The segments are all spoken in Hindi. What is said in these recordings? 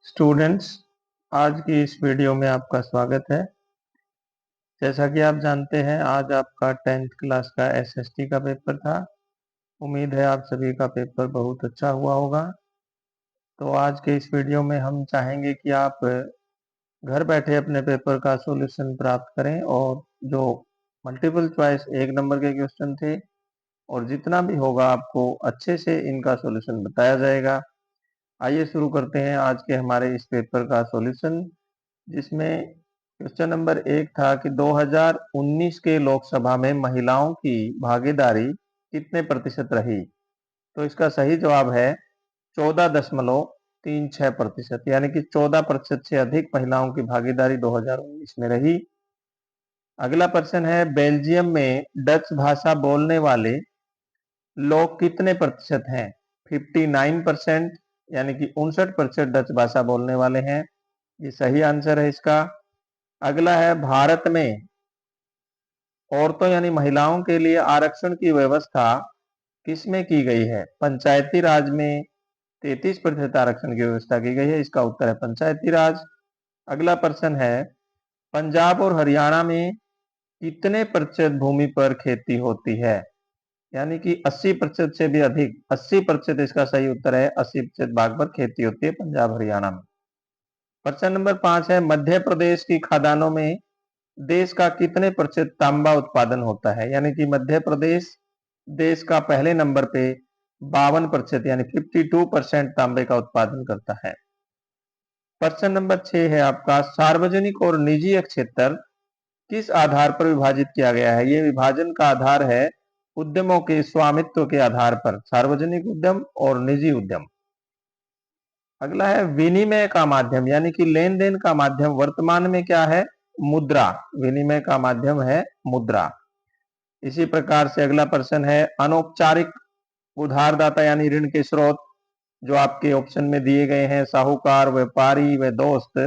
स्टूडेंट्स, आज की इस वीडियो में आपका स्वागत है। जैसा कि आप जानते हैं, आज आपका 10th क्लास का एसएसटी का पेपर था। उम्मीद है आप सभी का पेपर बहुत अच्छा हुआ होगा। तो आज के इस वीडियो में हम चाहेंगे कि आप घर बैठे अपने पेपर का सॉल्यूशन प्राप्त करें और जो मल्टीपल चॉइस 1 नंबर के क्वेश्चन थे और जितना भी होगा आपको अच्छे से इनका सॉल्यूशन बताया जाएगा। आइए शुरू करते हैं आज के हमारे इस पेपर का सॉल्यूशन, जिसमें क्वेश्चन नंबर 1 था कि 2019 के लोकसभा में महिलाओं की भागीदारी कितने प्रतिशत रही। तो इसका सही जवाब है 14.36%, यानी कि 14% से अधिक महिलाओं की भागीदारी 2019 में रही। अगला प्रश्न है, बेल्जियम में डच भाषा बोलने वाले लोग कितने प्रतिशत हैं। 59%, यानी कि 59% डच भाषा बोलने वाले हैं। ये सही आंसर है इसका। अगला है, भारत में औरतों यानी महिलाओं के लिए आरक्षण की व्यवस्था किसमें की गई है। पंचायती राज में 33% आरक्षण की व्यवस्था की गई है। इसका उत्तर है पंचायती राज। अगला प्रश्न है, पंजाब और हरियाणा में कितने प्रतिशत भूमि पर खेती होती है। यानी कि 80% से भी अधिक, 80% इसका सही उत्तर है। 80% भाग पर खेती होती है पंजाब हरियाणा में। प्रश्न नंबर 5 है, मध्य प्रदेश की खदानों में देश का कितने प्रतिशत तांबा उत्पादन होता है। यानी कि मध्य प्रदेश देश का पहले नंबर पे 52%, यानी 52% तांबे का उत्पादन करता है। प्रश्न नंबर 6 है आपका, सार्वजनिक और निजी क्षेत्र किस आधार पर विभाजित किया गया है। ये विभाजन का आधार है उद्यमों के स्वामित्व के आधार पर, सार्वजनिक उद्यम और निजी उद्यम। अगला है, विनिमय का माध्यम यानी कि लेन देन का माध्यम वर्तमान में क्या है। मुद्रा। विनिमय का माध्यम है मुद्रा। इसी प्रकार से अगला प्रश्न है, अनौपचारिक उधारदाता यानी ऋण के स्रोत जो आपके ऑप्शन में दिए गए हैं, साहूकार, व्यापारी व दोस्त,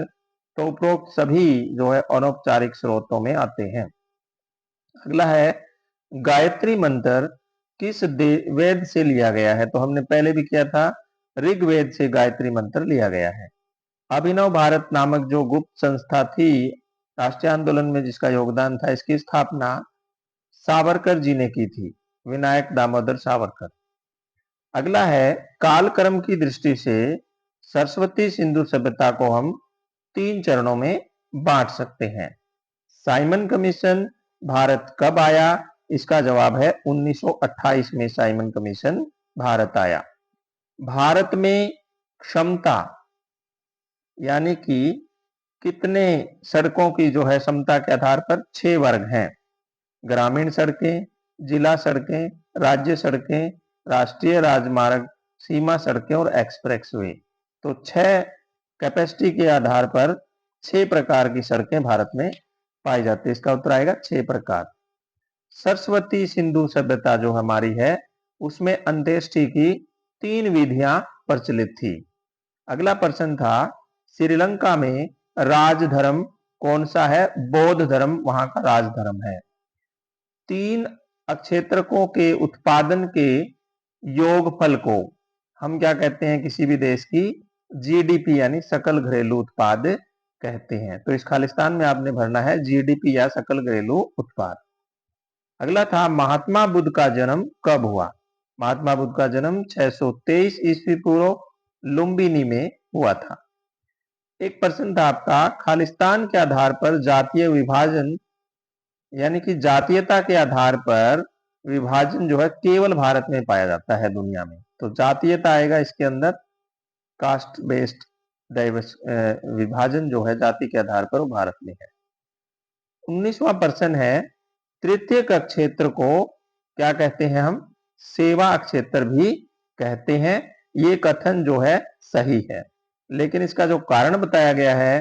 तो उपरोक्त सभी जो है अनौपचारिक स्रोतों में आते हैं। अगला है, गायत्री मंत्र किस वेद से लिया गया है। तो हमने पहले भी किया था, ऋग्वेद से गायत्री मंत्र लिया गया है। अभिनव भारत नामक जो गुप्त संस्था थी राष्ट्रीय आंदोलन में जिसका योगदान था, इसकी स्थापना सावरकर जी ने की थी, विनायक दामोदर सावरकर। अगला है, कालक्रम की दृष्टि से सरस्वती सिंधु सभ्यता को हम 3 चरणों में बांट सकते हैं। साइमन कमीशन भारत कब आया। इसका जवाब है 1928 में साइमन कमीशन भारत आया। भारत में क्षमता यानी कि कितने सड़कों की जो है क्षमता के आधार पर 6 वर्ग हैं। ग्रामीण सड़कें, जिला सड़कें, राज्य सड़कें, राष्ट्रीय राजमार्ग, सीमा सड़कें और एक्सप्रेसवे। तो 6 कैपेसिटी के आधार पर 6 प्रकार की सड़कें भारत में पाई जाती है। इसका उत्तर आएगा 6 प्रकार। सरस्वती सिंधु सभ्यता जो हमारी है उसमें अंत्येष्टि की 3 विधियां प्रचलित थी। अगला प्रश्न था, श्रीलंका में राजधर्म कौन सा है। बौद्ध धर्म वहां का राजधर्म है। 3 अक्षेत्रकों के उत्पादन के योगफल को हम क्या कहते हैं, किसी भी देश की जीडीपी यानी सकल घरेलू उत्पाद कहते हैं। तो इस खालिस्तान में आपने भरना है जीडीपी या सकल घरेलू उत्पाद। अगला था, महात्मा बुद्ध का जन्म कब हुआ। महात्मा बुद्ध का जन्म 623 ईस्वी पूर्व लुम्बिनी में हुआ था। एक प्रश्न था आपका, खालिस्तान के आधार पर जातीय विभाजन यानी कि जातीयता के आधार पर विभाजन जो है केवल भारत में पाया जाता है दुनिया में। तो जातीयता आएगा इसके अंदर, कास्ट बेस्ड डाइवर्स विभाजन जो है जाति के आधार पर वो भारत में है। 19वां प्रश्न है, तृतीय क्षेत्र को क्या कहते हैं हम, सेवा क्षेत्र भी कहते हैं। ये कथन जो है सही है, लेकिन इसका जो कारण बताया गया है,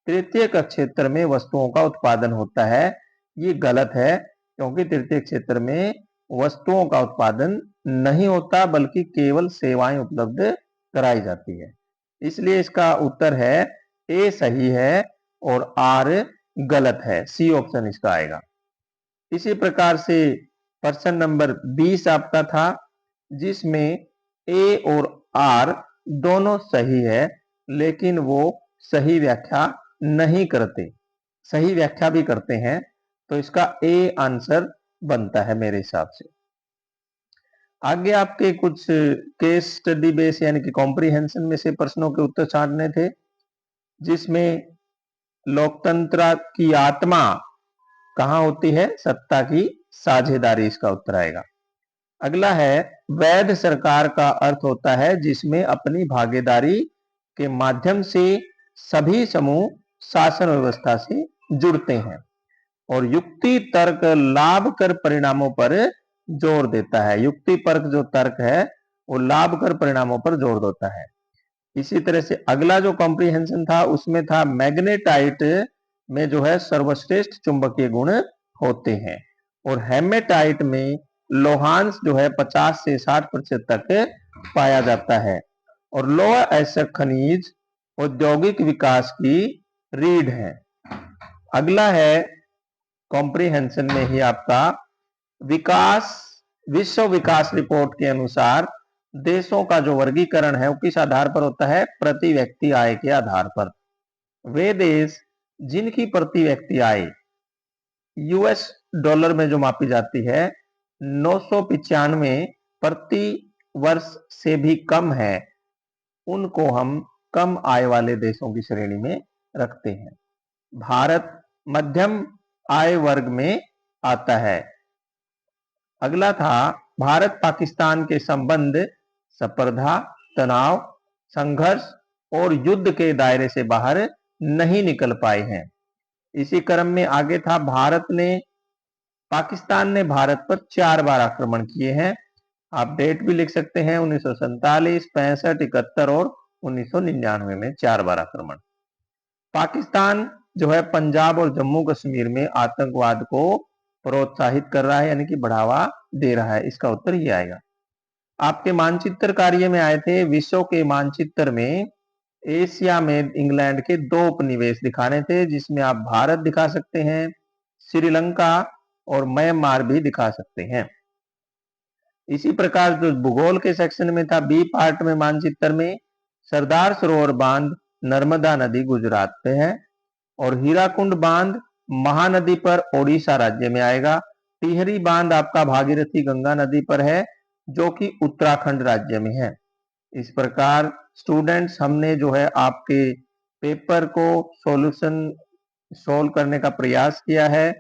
तृतीय क्षेत्र में वस्तुओं का उत्पादन होता है, ये गलत है। क्योंकि तृतीय क्षेत्र में वस्तुओं का उत्पादन नहीं होता बल्कि केवल सेवाएं उपलब्ध कराई जाती है। इसलिए इसका उत्तर है ए सही है और आर गलत है। सी ऑप्शन इसका आएगा। इसी प्रकार से प्रश्न नंबर 20 आपका था, जिसमें ए और आर दोनों सही है। लेकिन वो सही व्याख्या नहीं करते, सही व्याख्या भी करते हैं, तो इसका ए आंसर बनता है मेरे हिसाब से। आगे आपके कुछ केस स्टडी बेस यानी कि कॉम्प्रिहेंशन में से प्रश्नों के उत्तर छांटने थे, जिसमें लोकतंत्र की आत्मा कहां होती है? सत्ता की साझेदारी, इसका उत्तर आएगा। अगला है, वैध सरकार का अर्थ होता है जिसमें अपनी भागीदारी के माध्यम से सभी समूह शासन व्यवस्था से जुड़ते हैं और युक्ति तर्क लाभकर परिणामों पर जोर देता है। युक्ति पर्क जो तर्क है वो लाभकर परिणामों पर जोर देता है। इसी तरह से अगला जो कॉम्प्रिहेंशन था उसमें था मैग्नेटाइट में जो है सर्वश्रेष्ठ चुंबकीय गुण होते हैं और हेमेटाइट में लोहांश जो है 50 से 60% तक पाया जाता है और लोह ऐसा खनिज औद्योगिक विकास की रीढ़ है। अगला है कॉम्प्रिहेंशन में ही आपका विकास, विश्व विकास रिपोर्ट के अनुसार देशों का जो वर्गीकरण है वो किस आधार पर होता है? प्रति व्यक्ति आय के आधार पर। वे देश जिनकी प्रति व्यक्ति आय यूएस डॉलर में जो मापी जाती है 995 प्रति वर्ष से भी कम है, उनको हम कम आय वाले देशों की श्रेणी में रखते हैं। भारत मध्यम आय वर्ग में आता है। अगला था भारत पाकिस्तान के संबंध स्पर्धा, तनाव, संघर्ष और युद्ध के दायरे से बाहर नहीं निकल पाए हैं। इसी क्रम में आगे था पाकिस्तान ने भारत पर 4 बार आक्रमण किए हैं। आप डेट भी लिख सकते हैं, 1947, 65, 71 और 1999 में 4 बार आक्रमण। पाकिस्तान जो है पंजाब और जम्मू कश्मीर में आतंकवाद को प्रोत्साहित कर रहा है यानी कि बढ़ावा दे रहा है, इसका उत्तर ये आएगा। आपके मानचित्र कार्य में आए थे, विश्व के मानचित्र में एशिया में इंग्लैंड के 2 उपनिवेश दिखाने थे, जिसमें आप भारत दिखा सकते हैं, श्रीलंका और म्यांमार भी दिखा सकते हैं। इसी प्रकार जो भूगोल के सेक्शन में था, बी पार्ट में मानचित्र में सरदार सरोवर बांध नर्मदा नदी गुजरात पे है और हीराकुंड बांध महानदी पर ओडिशा राज्य में आएगा। टिहरी बांध आपका भागीरथी गंगा नदी पर है जो कि उत्तराखंड राज्य में है। इस प्रकार स्टूडेंट्स हमने जो है आपके पेपर को सोल्व करने का प्रयास किया है।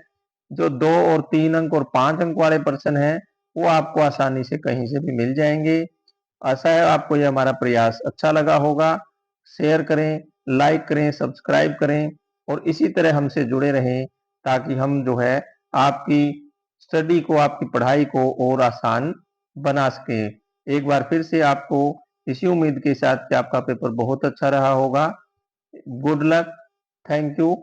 जो 2 और 3 अंक और 5 अंक वाले प्रश्न हैं वो आपको आसानी से कहीं से भी मिल जाएंगे। आशा है आपको यह हमारा प्रयास अच्छा लगा होगा। शेयर करें, लाइक करें, सब्सक्राइब करें और इसी तरह हमसे जुड़े रहें ताकि हम जो है आपकी स्टडी को, आपकी पढ़ाई को और आसान बना सकें। एक बार फिर से आपको इसी उम्मीद के साथ कि आपका पेपर बहुत अच्छा रहा होगा। Good luck, thank you.